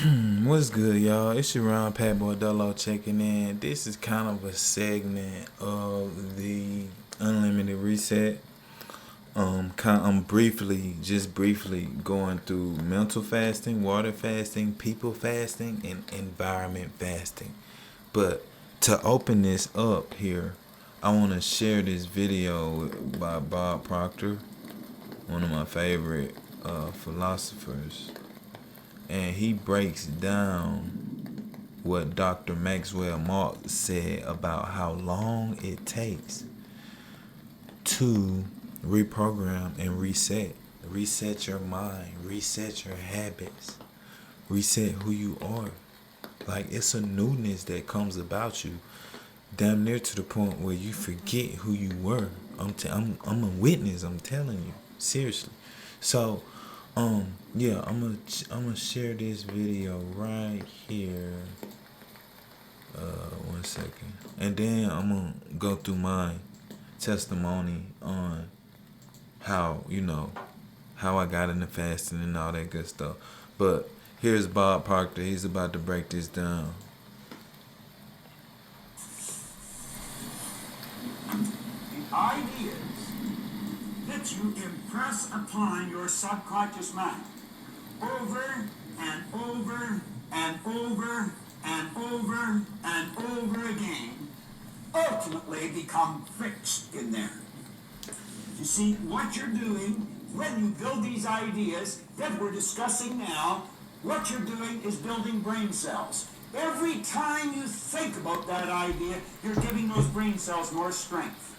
What's good, y'all? It's your Ron Pat Boy Dolo checking in. This is kind of a segment of the Unlimited Reset. I'm briefly going through mental fasting, water fasting, people fasting, and environment fasting. But to open this up here, I want to share this video by Bob Proctor, one of my favorite philosophers, and he breaks down what Dr. Maxwell Maltz said about how long it takes to reprogram and reset. Reset your mind, reset your habits, reset who you are. Like, it's a newness that comes about you, damn near to the point where you forget who you were. I'm a witness. I'm telling you, seriously. So, yeah, I'm gonna share this video right here. 1 second, and then I'm gonna go through my testimony on how how I got into fasting and all that good stuff. But here's Bob Proctor. He's about to break this down. The ideas that you impress upon your subconscious mind over and over and over and over and over again ultimately become fixed in there. You see, what you're doing when you build these ideas that we're discussing now, what you're doing is building brain cells. Every time you think about that idea, you're giving those brain cells more strength.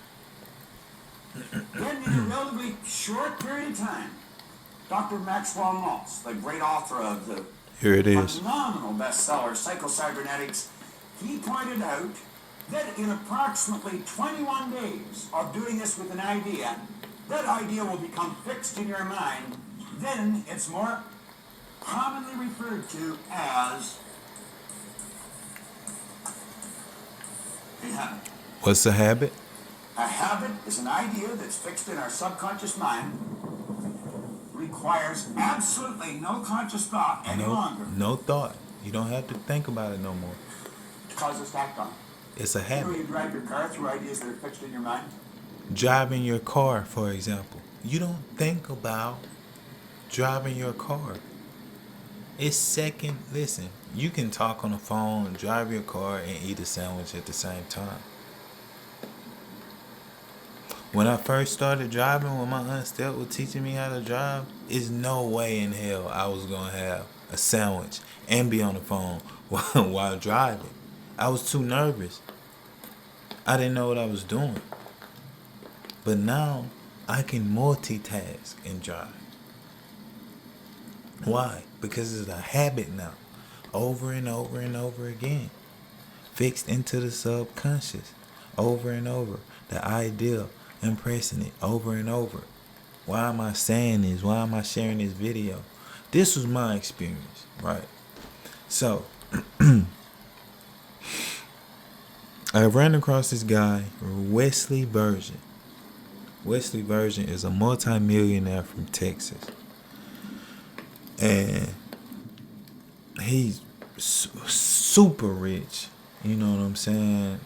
Then in a relatively short period of time, Dr. Maxwell Maltz, the great author of the Here it is. phenomenal bestseller, Psycho-Cybernetics, he pointed out that in approximately 21 days of doing this with an idea, that idea will become fixed in your mind. Then it's more commonly referred to as a habit. What's the habit? A habit is an idea that's fixed in our subconscious mind, requires absolutely no conscious thought any longer. No thought. You don't have to think about it no more. To cause us to act on it. It's a habit. You drive your car through ideas that are fixed in your mind. Driving your car, for example. You don't think about driving your car. It's second. Listen, you can talk on the phone, drive your car, and eat a sandwich at the same time. When I first started driving, when my aunt Steph was teaching me how to drive, there's no way in hell I was going to have a sandwich and be on the phone while driving. I was too nervous. I didn't know what I was doing. But now, I can multitask and drive. Why? Because it's a habit now. Over and over and over again. Fixed into the subconscious. Over and over. The idea. Impressing it over and over. Why am I saying this? Why am I sharing this video? This was my experience, right? So, I ran across this guy, Wesley Virgin. Wesley Virgin is a multi-millionaire from Texas. And he's super rich. You know what I'm saying?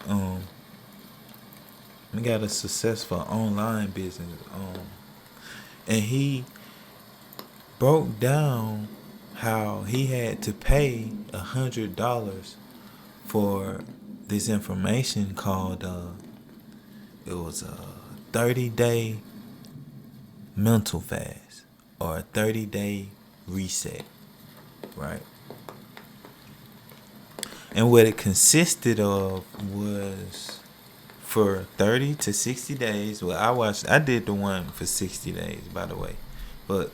He got a successful online business. And he broke down how he had to pay $100 for this information called it was a 30-day mental fast or a 30-day reset, right? And what it consisted of was for 30 to 60 days. Well, I did the one for 60 days, by the way. But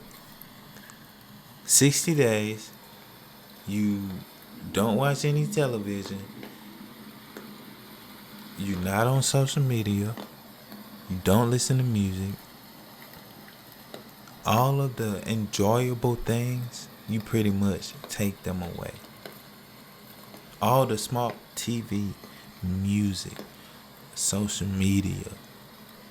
60 days, you don't watch any television. You're not on social media. You don't listen to music. All of the enjoyable things, you pretty much take them away. All the smart TV, music, social media,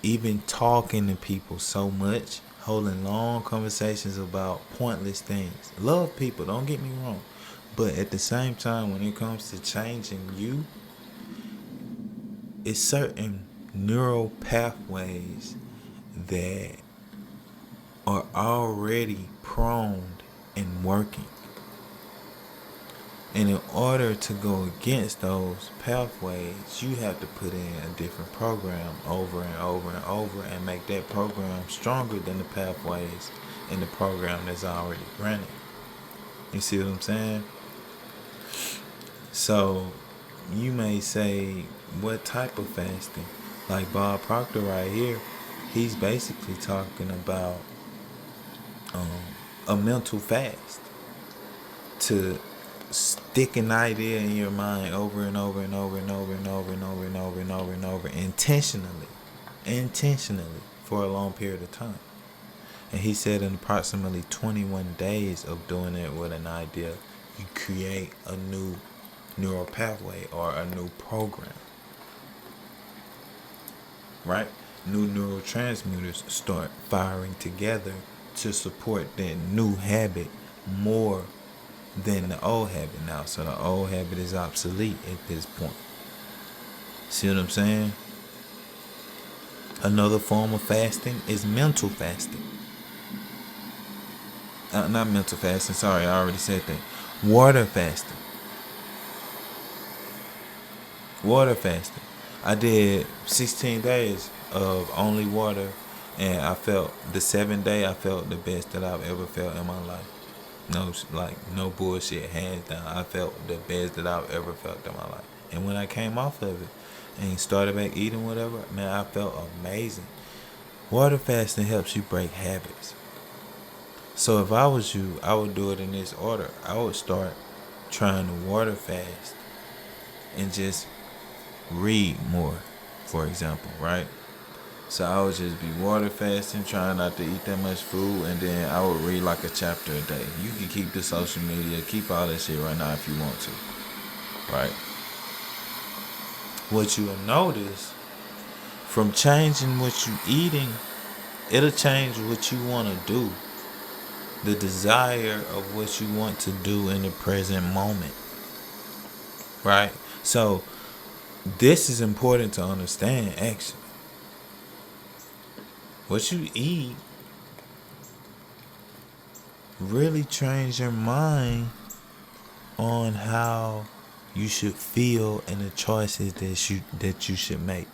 even talking to people so much, holding long conversations about pointless things. Love people, don't get me wrong, But at the same time, when it comes to changing you, it's certain neural pathways that are already prone and working. And in order to go against those pathways, you have to put in a different program over and over and over and make that program stronger than the pathways in the program that's already running. You see what I'm saying? So you may say, what type of fasting? Like Bob Proctor right here, he's basically talking about a mental fast to stick an idea in your mind over and over and over and over and over and over and over and over and over intentionally for a long period of time. And he said in approximately 21 days of doing it with an idea, you create a new neural pathway or a new program. Right? New neurotransmitters start firing together to support that new habit more than the old habit now. So the old habit is obsolete at this point. See what I'm saying? Another form of fasting is mental fasting. Not mental fasting, sorry, I already said that. Water fasting. Water fasting. I did 16 days of only water, and I felt the 7th day I felt the best that I've ever felt in my life. No bullshit, hands down. I felt the best that I've ever felt in my life. And when I came off of it and started back eating whatever, man, I felt amazing. Water fasting helps you break habits. So if I was you, I would do it in this order. I would start trying to water fast and just read more, for example, right? So I would just be water fasting, trying not to eat that much food, and then I would read like a chapter a day. You can keep the social media, keep all that shit right now if you want to, right? What you will notice from changing what you eating, it'll change what you want to do. The desire of what you want to do in the present moment, right? So this is important to understand, actually. What you eat really trains your mind on how you should feel and the choices that you should make.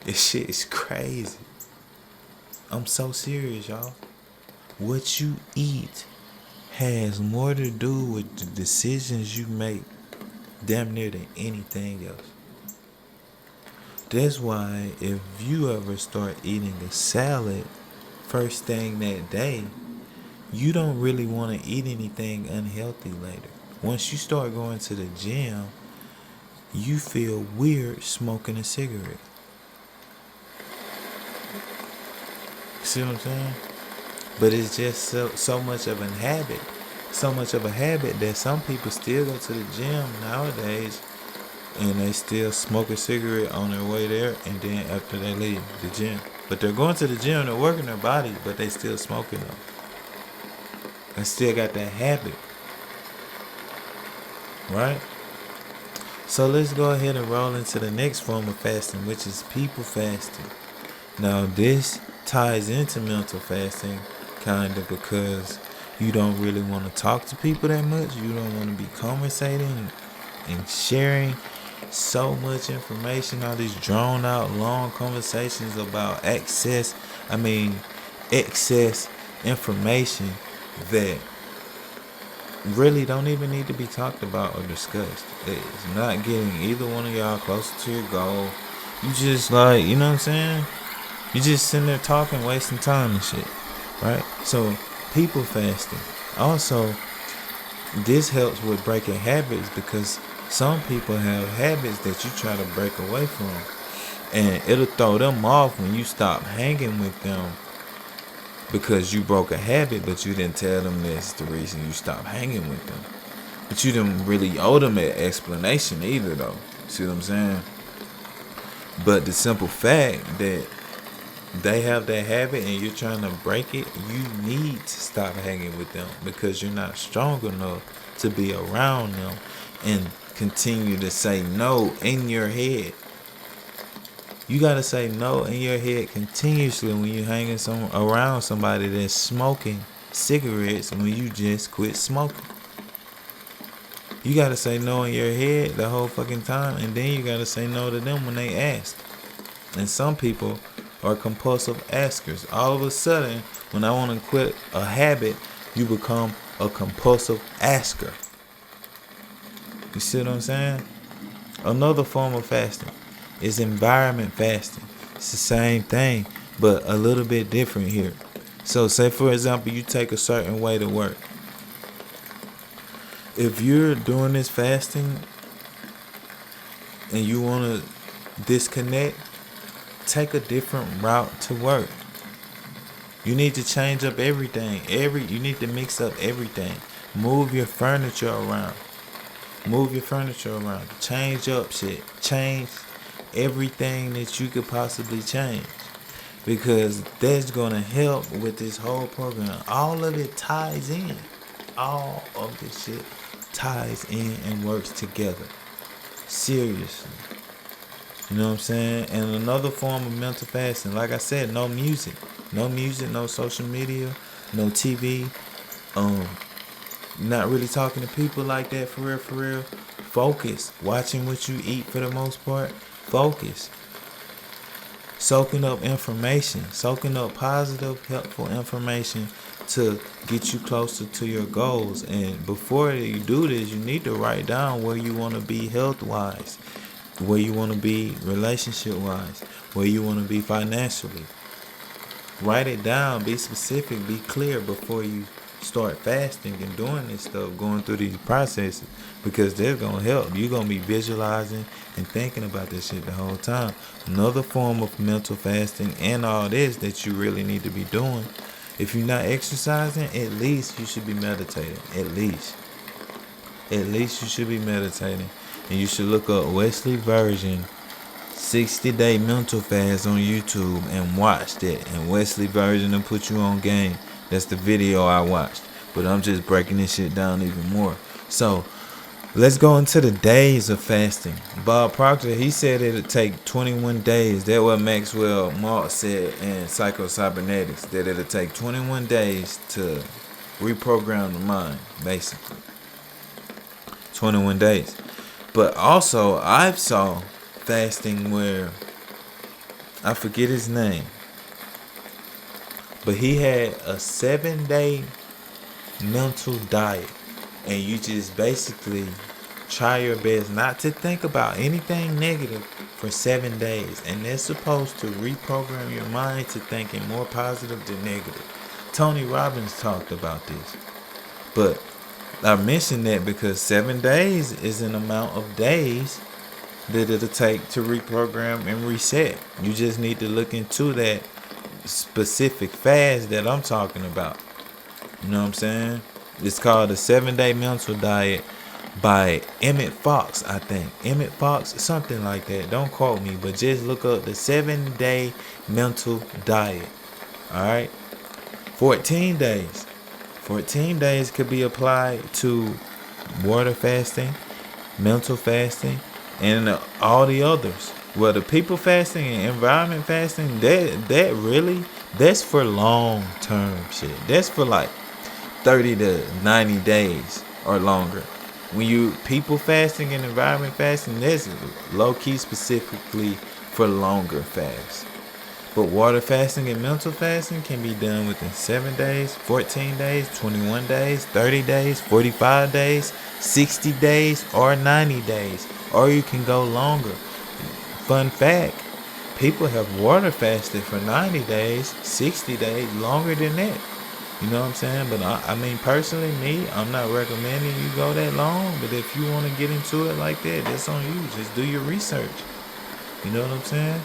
This shit is crazy. I'm so serious, y'all. What you eat has more to do with the decisions you make damn near than anything else. That's why if you ever start eating a salad first thing that day, you don't really want to eat anything unhealthy later. Once you start going to the gym, you feel weird smoking a cigarette. See what I'm saying? But it's just so much of a habit. So much of a habit that some people still go to the gym nowadays and they still smoke a cigarette on their way there and then after they leave the gym. But they're going to the gym, they're working their body, but they still smoking them. They still got that habit. Right? So let's go ahead and roll into the next form of fasting, which is people fasting. Now this ties into mental fasting kind of because you don't really want to talk to people that much. You don't want to be conversating and sharing so much information, all these drawn out long conversations about excess information that really don't even need to be talked about or discussed. It's not getting either one of y'all closer to your goal. You just like, you know what I'm saying? You just sitting there talking, wasting time and shit, right? So people fasting. Also, this helps with breaking habits because some people have habits that you try to break away from, and it'll throw them off when you stop hanging with them because you broke a habit, but you didn't tell them that's the reason you stopped hanging with them. But you didn't really owe them an explanation either, though. See what I'm saying? But the simple fact that they have that habit and you're trying to break it, you need to stop hanging with them because you're not strong enough to be around them and continue to say no in your head. You gotta say no in your head continuously when you hanging around somebody that's smoking cigarettes when you just quit smoking. You gotta say no in your head the whole fucking time, and then you gotta say no to them when they ask. And some people are compulsive askers. All of a sudden, when I want to quit a habit, you become a compulsive asker. You see what I'm saying? Another form of fasting is environment fasting. It's the same thing, but a little bit different here. So say for example, you take a certain way to work. If you're doing this fasting and you want to disconnect, take a different route to work. You need to change up everything. You need to mix up everything. Move your furniture around. Change up shit. Change everything that you could possibly change. Because that's going to help with this whole program. All of it ties in. All of this shit ties in and works together. Seriously. You know what I'm saying? And another form of mental fasting, like I said, no music, no social media, no TV, not really talking to people like that for real. Focus, watching what you eat for the most part. Focus. Soaking up information, soaking up positive, helpful information to get you closer to your goals. And before you do this, you need to write down where you want to be health-wise, where you want to be relationship-wise, where you want to be financially. Write it down, be specific, be clear before you start fasting and doing this stuff, going through these processes, because they're going to help. You're going to be visualizing and thinking about this shit the whole time. Another form of mental fasting and all this that you really need to be doing, if you're not exercising, at least you should be meditating. At least you should be meditating. And you should look up Wesley Version 60-day mental fast on YouTube and watch that. And Wesley Version will put you on game. That's the video I watched. But I'm just breaking this shit down even more. So let's go into the days of fasting. Bob Proctor, he said it'll take 21 days. That's what Maxwell Maltz said in Psycho-Cybernetics, that it'll take 21 days to reprogram the mind, basically. 21 days. But also, I saw fasting where, I forget his name, but he had a 7-day mental diet. And you just basically try your best not to think about anything negative for 7 days. And they're supposed to reprogram your mind to thinking more positive than negative. Tony Robbins talked about this. But I mentioned that because 7 days is an amount of days that it'll take to reprogram and reset. You just need to look into that specific fast that I'm talking about. You know what I'm saying? It's called the 7-Day Mental Diet by Emmett Fox, I think. Emmett Fox, something like that. Don't quote me, but just look up the 7-Day Mental Diet. Alright? 14 days. 14 days could be applied to water fasting, mental fasting, and all the others. Well, the people fasting and environment fasting, that's for long term shit. That's for like 30 to 90 days or longer. When you people fasting and environment fasting, that's low key specifically for longer fasts. But water fasting and mental fasting can be done within 7 days, 14 days, 21 days, 30 days, 45 days, 60 days, or 90 days. Or you can go longer. Fun fact, people have water fasted for 90 days, 60 days, longer than that. You know what I'm saying? But I mean, personally, I'm not recommending you go that long. But if you want to get into it like that, that's on you. Just do your research. You know what I'm saying?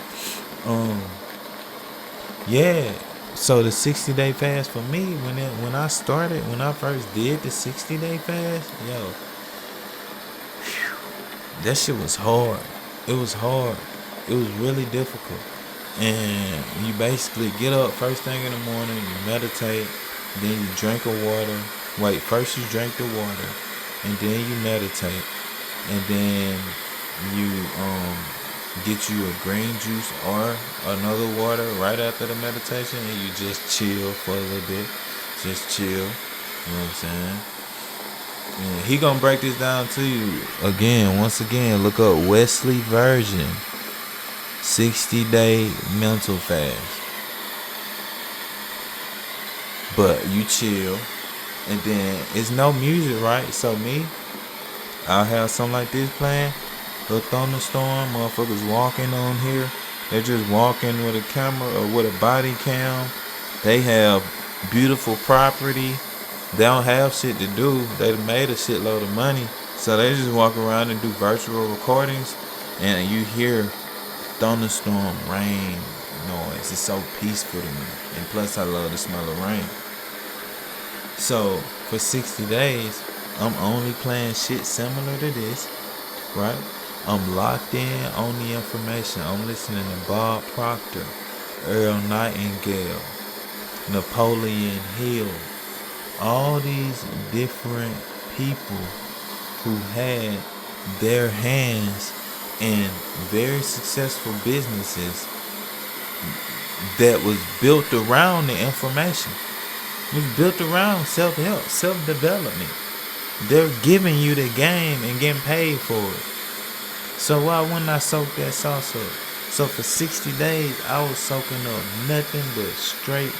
Yeah. So the 60-day fast for me, when I first did the 60-day fast, that shit was hard. It was hard. It was really difficult. And you basically get up first thing in the morning, you meditate, then you drink the water. Wait, first you drink the water, and then you meditate, and then you get you a green juice or another water right after the meditation, and you just chill for a little bit. Just chill. You know what I'm saying? And he gonna break this down to you again. Once again, look up Wesley Version 60-day mental fast. But you chill, and then it's no music, right? So I'll have something like this playing. A thunderstorm, motherfuckers walking on here. They're just walking with a camera or with a body cam. They have beautiful property. They don't have shit to do. They made a shitload of money. So they just walk around and do virtual recordings, and you hear thunderstorm, rain noise. It's so peaceful to me. And plus I love the smell of rain. So for 60 days, I'm only playing shit similar to this, right? I'm locked in on the information. I'm listening to Bob Proctor, Earl Nightingale, Napoleon Hill, all these different people who had their hands in very successful businesses that was built around the information. It was built around self-help, self-development. They're giving you the game and getting paid for it. So why wouldn't I soak that sauce up? So for 60 days, I was soaking up nothing but straight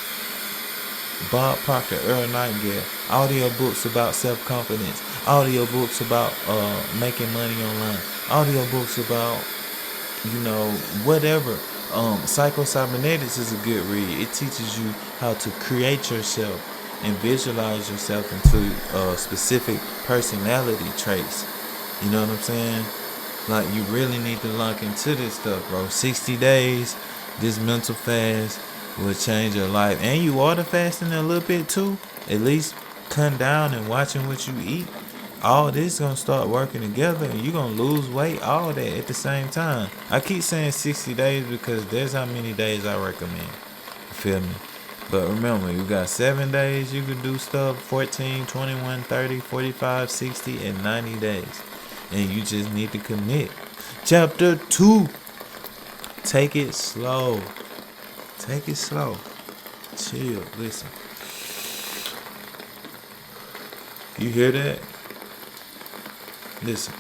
Bob Proctor, Earl Nightingale, audio books about self-confidence, audio books about making money online, audio books about, whatever. Psycho-Cybernetics is a good read. It teaches you how to create yourself and visualize yourself into specific personality traits. You know what I'm saying? Like, you really need to lock into this stuff, bro. 60 days, this mental fast will change your life. And you water fasting a little bit too. At least cutting down and watching what you eat. All this gonna start working together, and you're gonna lose weight, all that at the same time. I keep saying 60 days because that's how many days I recommend. You feel me? But remember, you got 7 days you can do stuff, 14, 21, 30, 45, 60, and 90 days. And you just need to commit. Chapter 2. Take it slow. Take it slow. Chill. Listen. You hear that? Listen.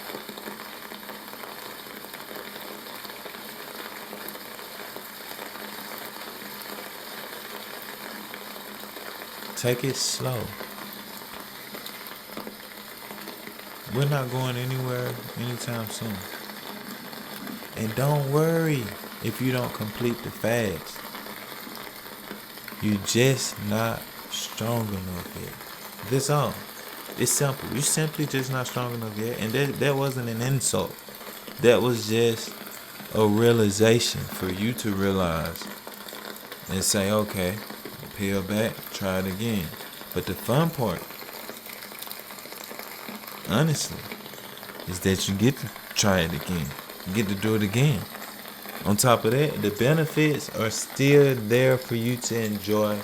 Take it slow. We're not going anywhere anytime soon. And don't worry if you don't complete the fast. You're just not strong enough yet. That's all. It's simple. You're simply just not strong enough yet. And that wasn't an insult. That was just a realization for you to realize and say, okay, peel back, try it again. But the fun part, honestly, is that you get to try it again. You get to do it again. On top of that, the benefits are still there for you to enjoy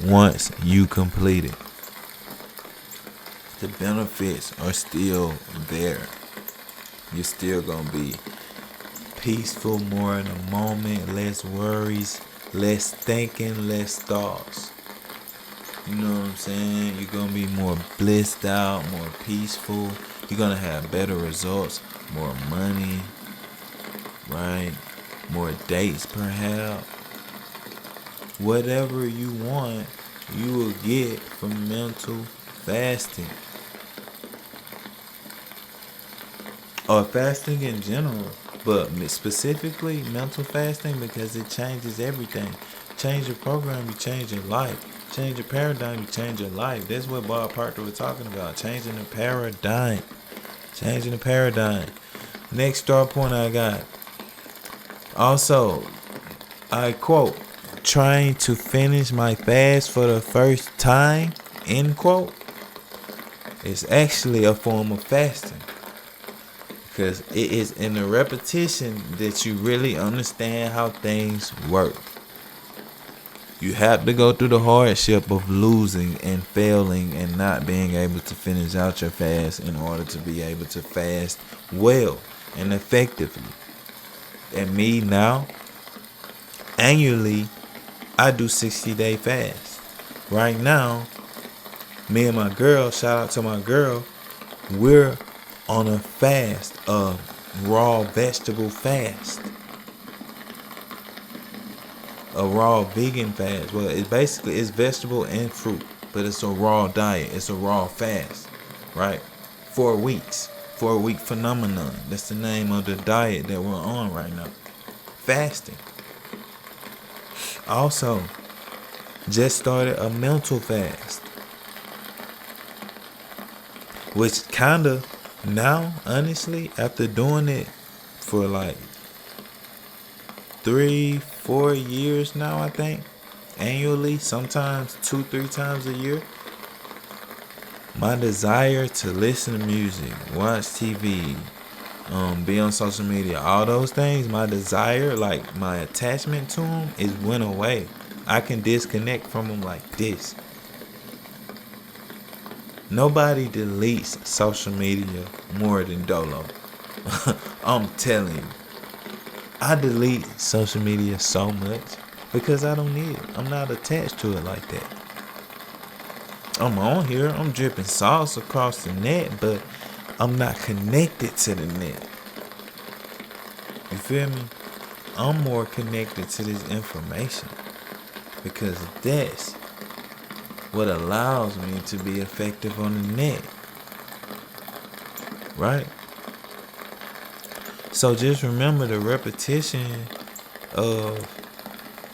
once you complete it. The benefits are still there. You're still going to be peaceful, more in the moment, less worries, less thinking, less thoughts. You know what I'm saying? You're going to be more blissed out, more peaceful. You're going to have better results, more money, right? More dates perhaps. Whatever you want, you will get from mental fasting. Or fasting in general, but specifically mental fasting, because it changes everything. Change your program, you change your life. Change your paradigm, you change your life. That's what Bob Proctor was talking about. Changing the paradigm. Changing the paradigm. Next star point I got. Also, I quote, trying to finish my fast for the first time, end quote, is actually a form of fasting. Because it is in the repetition that you really understand how things work. You have to go through the hardship of losing and failing and not being able to finish out your fast in order to be able to fast well and effectively. And me now, annually, I do 60-day fast. Right now, me and my girl, shout out to my girl, we're on a fast, a raw vegetable fast. A raw vegan fast. Well, it's vegetable and fruit, but it's a raw diet. It's a raw fast, right? 4 weeks, 4-week phenomenon. That's the name of the diet that we're on right now. Fasting. Also, just started a mental fast, which kinda now, honestly, after doing it for like 3-4 years now, I think, annually, sometimes 2-3 times a year, my desire to listen to music, watch TV, be on social media, all those things, my desire, like my attachment to them, is went away. I can disconnect from them like this. Nobody deletes social media more than Dolo. I'm telling you. I delete social media so much because I don't need it. I'm not attached to it like that. I'm on here. I'm dripping sauce across the net, but I'm not connected to the net. You feel me? I'm more connected to this information because that's what allows me to be effective on the net. Right? So just remember the repetition of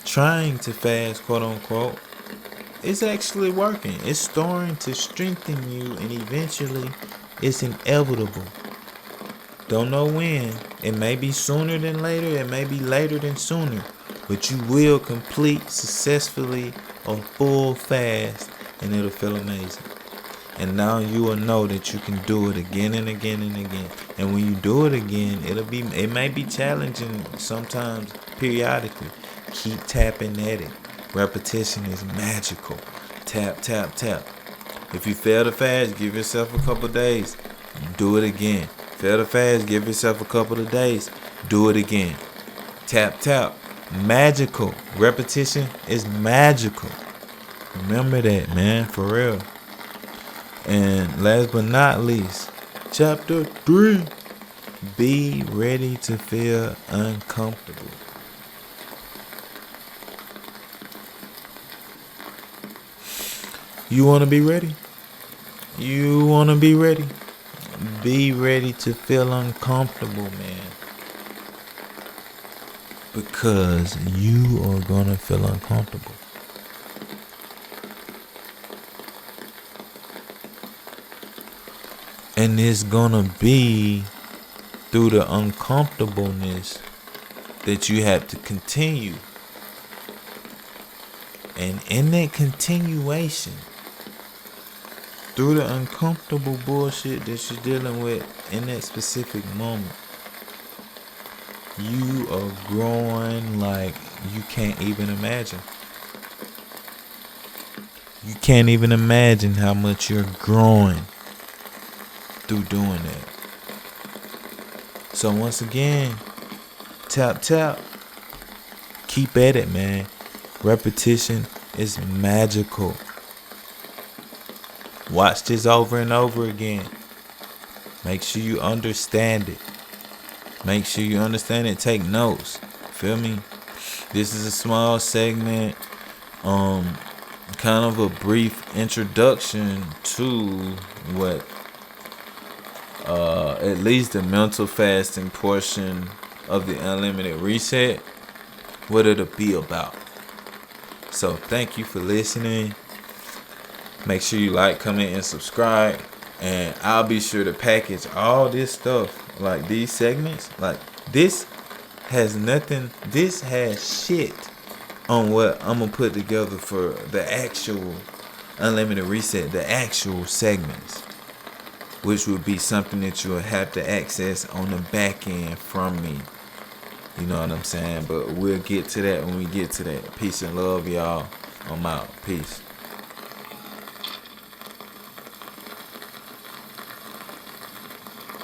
trying to fast, quote unquote, it's actually working. It's starting to strengthen you, and eventually it's inevitable. Don't know when. It may be sooner than later. It may be later than sooner. But you will complete successfully a full fast, and it'll feel amazing. And now you will know that you can do it again and again and again. And when you do it again, it may be challenging sometimes, periodically. Keep tapping at it. Repetition is magical. Tap, tap, tap. If you fail to fast, give yourself a couple days. Do it again. Fail to fast, give yourself a couple of days. Do it again. Tap, tap. Magical. Repetition is magical. Remember that, man, for real. And last but not least, chapter 3. Be ready to feel uncomfortable. You want to be ready? You want to be ready? Be ready to feel uncomfortable, man. Because you are going to feel uncomfortable. And it's going to be through the uncomfortableness that you have to continue. And in that continuation, through the uncomfortable bullshit that you're dealing with in that specific moment, you are growing like you can't even imagine. You can't even imagine how much you're growing through doing that. So once again, tap, tap. Keep at it, man. Repetition is magical. Watch this over and over again. Make sure you understand it. Make sure you understand it. Take notes. Feel me? This is a small segment. Kind of a brief introduction to what at least the mental fasting portion of the unlimited reset, what it'll be about. So thank you for listening. Make sure you like, comment, and subscribe. And I'll be sure to package all this stuff, like these segments. Like this has nothing, this has shit on what I'm going to put together for the actual unlimited reset, the actual segments, which would be something that you'll have to access on the back end from me. You know what I'm saying? But we'll get to that when we get to that. Peace and love, y'all. I'm out. Peace.